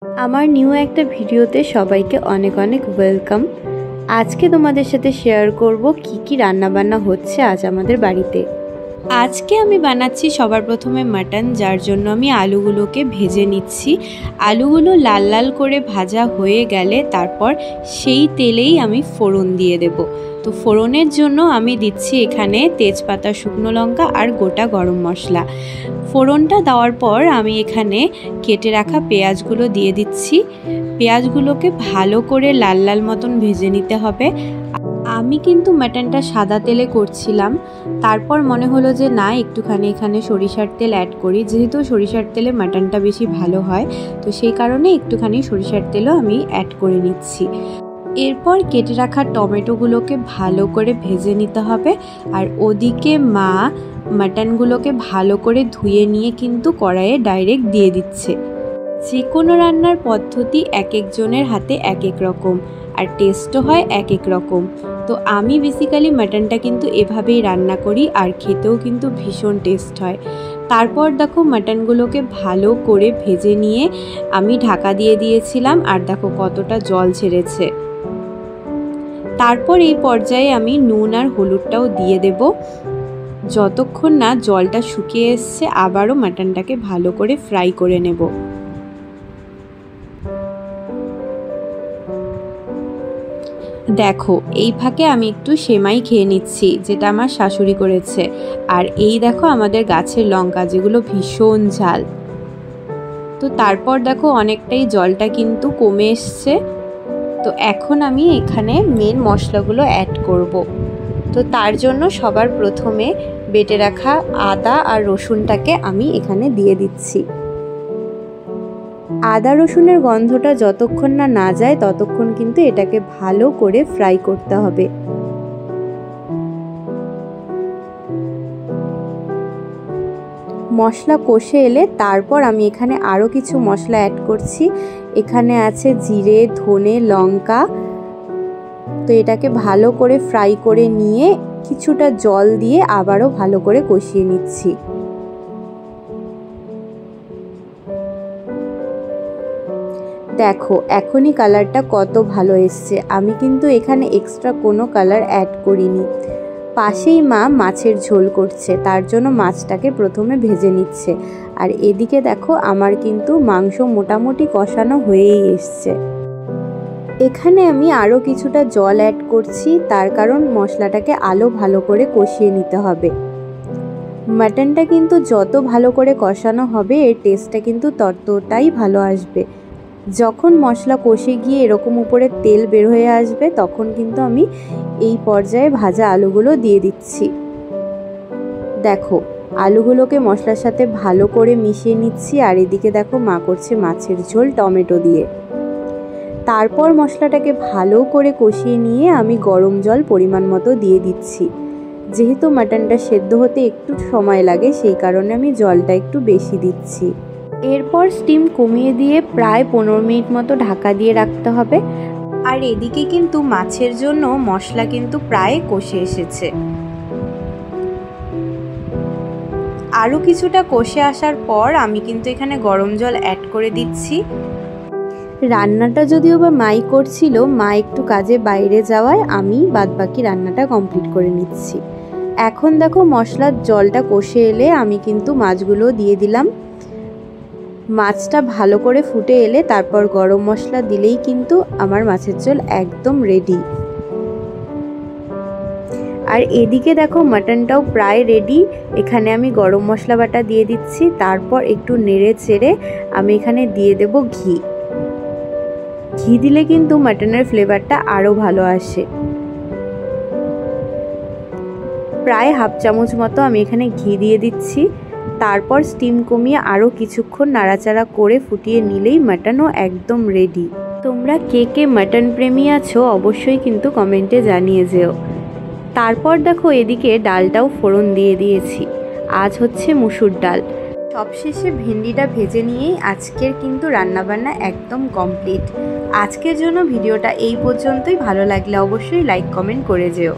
আমার নিউ একটা ভিডিওতে সবাইকে অনেক অনেক ওয়েলকাম। আজকে তোমাদের সাথে শেয়ার করব কি রান্নাবান্না হচ্ছে আজ আমাদের বাড়িতে। আজকে আমি বানাচ্ছি সবার প্রথমে মাটন, যার জন্য আমি আলুগুলোকে ভেজে নিচ্ছি। আলুগুলো লাল লাল করে ভাজা হয়ে গেলে তারপর সেই তেলেই আমি ফোড়ন দিয়ে দেব। তো ফোড়নের জন্য আমি দিচ্ছি এখানে তেজপাতা, শুকনো লঙ্কা আর গোটা গরম মশলা। ফোড়নটা দেওয়ার পর আমি এখানে কেটে রাখা পেঁয়াজগুলো দিয়ে দিচ্ছি। পেঁয়াজগুলোকে ভালো করে লাল লাল মতন ভেজে নিতে হবে। আমি কিন্তু মাটনটা সাদা তেলে করছিলাম, তারপর মনে হলো যে না, একটুখানি এখানে সরিষার তেল অ্যাড করি, যেহেতু সরিষার তেলে মাটনটা বেশি ভালো হয়, তো সেই কারণে একটুখানি সরিষার তেলও আমি অ্যাড করে নিচ্ছি। এরপর কেটে রাখা টমেটোগুলোকে ভালো করে ভেজে নিতে হবে। আর ওদিকে মা মাটনগুলোকে ভালো করে ধুয়ে নিয়ে কিন্তু কড়াইয়ে ডাইরেক্ট দিয়ে দিচ্ছে। যে কোনো রান্নার পদ্ধতি এক একজনের হাতে এক এক রকম, আর টেস্টও হয় এক এক রকম। তো আমি বেসিক্যালি মাটনটা কিন্তু এভাবেই রান্না করি, আর খেতেও কিন্তু ভীষণ টেস্ট হয়। তারপর দেখো মাটনগুলোকে ভালো করে ভেজে নিয়ে আমি ঢাকা দিয়ে দিয়েছিলাম, আর দেখো কতটা জল ছেড়েছে। তারপর এই পর্যায়ে আমি নুন আর হলুদটাও দিয়ে দেব। যতক্ষণ না জলটা শুকিয়ে এসছে আবারও মাটনটাকে ভালো করে ফ্রাই করে নেব। দেখো এই ফাঁকে আমি একটু সেমাই খেয়ে নিচ্ছি, যেটা আমার শাশুড়ি করেছে। আর এই দেখো আমাদের গাছের লঙ্কা, যেগুলো ভীষণ ঝাল। তো তারপর দেখো অনেকটাই জলটা কিন্তু কমে এসছে। তো এখন আমি এখানে মেন মশলাগুলো অ্যাড করব। তো তার জন্য সবার প্রথমে বেটে রাখা আদা আর রসুনটাকে আমি এখানে দিয়ে দিচ্ছি। আদা রসুনের গন্ধটা যতক্ষণ না যায় ততক্ষণ কিন্তু এটাকে ভালো করে ফ্রাই করতে হবে। মশলা কষে এলে তারপর আমি এখানে আরও কিছু মশলা অ্যাড করছি। এখানে আছে জিরে, ধনে, লঙ্কা। তো এটাকে ভালো করে ফ্রাই করে নিয়ে কিছুটা জল দিয়ে আবারও ভালো করে কষিয়ে নিচ্ছি। দেখো এখনই কালারটা কত ভালো এসছে। আমি কিন্তু এখানে এক্সট্রা কোনো কালার অ্যাড করিনি। পাশেই মা মাছের ঝোল করছে, তার জন্য মাছটাকে প্রথমে ভেজে নিচ্ছে। আর এদিকে দেখো আমার কিন্তু মাংস মোটামুটি কষানো হয়েই এসছে। এখানে আমি আরও কিছুটা জল অ্যাড করছি, তার কারণ মশলাটাকে আরও ভালো করে কষিয়ে নিতে হবে। মাটনটা কিন্তু যত ভালো করে কষানো হবে এর টেস্টটা কিন্তু ততটাই ভালো আসবে। যখন মশলা কষে গিয়ে এরকম উপরে তেল বের হয়ে আসবে তখন কিন্তু আমি এই পর্যায়ে ভাজা আলুগুলো দিয়ে দিচ্ছি। দেখো আলুগুলোকে মশলার সাথে ভালো করে মিশিয়ে নিচ্ছি। আর এদিকে দেখো মা করছে মাছের ঝোল টমেটো দিয়ে। তারপর মশলাটাকে ভালো করে কষিয়ে নিয়ে আমি গরম জল পরিমাণ মতো দিয়ে দিচ্ছি। যেহেতু মাটনটা সেদ্ধ হতে একটু সময় লাগে, সেই কারণে আমি জলটা একটু বেশি দিচ্ছি। এরপর স্টিম কমিয়ে দিয়ে প্রায় 15 মিনিট মতো ঢাকা দিয়ে রাখতে হবে। আর এদিকে কিন্তু মাছের জন্য মশলা কিন্তু প্রায় কষে এসেছে। আরও কিছুটা কষে আসার পর আমি কিন্তু এখানে গরম জল অ্যাড করে দিচ্ছি। রান্নাটা যদিও বা মাই করছিল, মা একটু কাজে বাইরে যাওয়ায় আমি বাদবাকি রান্নাটা কমপ্লিট করে নিচ্ছি। এখন দেখো মশলার জলটা কষে এলে আমি কিন্তু মাছগুলো দিয়ে দিলাম। মাছটা ভালো করে ফুটে এলে তারপর গরম মশলা দিলেই কিন্তু আমার মাছের ঝোল একদম রেডি। আর এদিকে দেখো মাটনটাও প্রায় রেডি। এখানে আমি গরম মশলা বাটা দিয়ে দিচ্ছি। তারপর একটু নেড়ে চেড়ে আমি এখানে দিয়ে দেব ঘি। ঘি দিলে কিন্তু মাটনের ফ্লেভারটা আরও ভালো আসে। প্রায় হাফ চামচ মতো আমি এখানে ঘি দিয়ে দিচ্ছি। তারপর স্টিম কমিয়ে আরও কিছুক্ষণ নাড়াচাড়া করে ফুটিয়ে নিলেই মাটনও একদম রেডি। তোমরা কে কে মাটন প্রেমী আছো অবশ্যই কিন্তু কমেন্টে জানিয়ে যেও। তারপর দেখো এদিকে ডালটাও ফোড়ন দিয়ে দিয়েছি। আজ হচ্ছে মুসুর ডাল। সবশেষে ভেন্ডিটা ভেজে নিয়েই আজকের কিন্তু রান্নাবান্না একদম কমপ্লিট। আজকের জন্য ভিডিওটা এই পর্যন্তই। ভালো লাগলে অবশ্যই লাইক কমেন্ট করে যেও।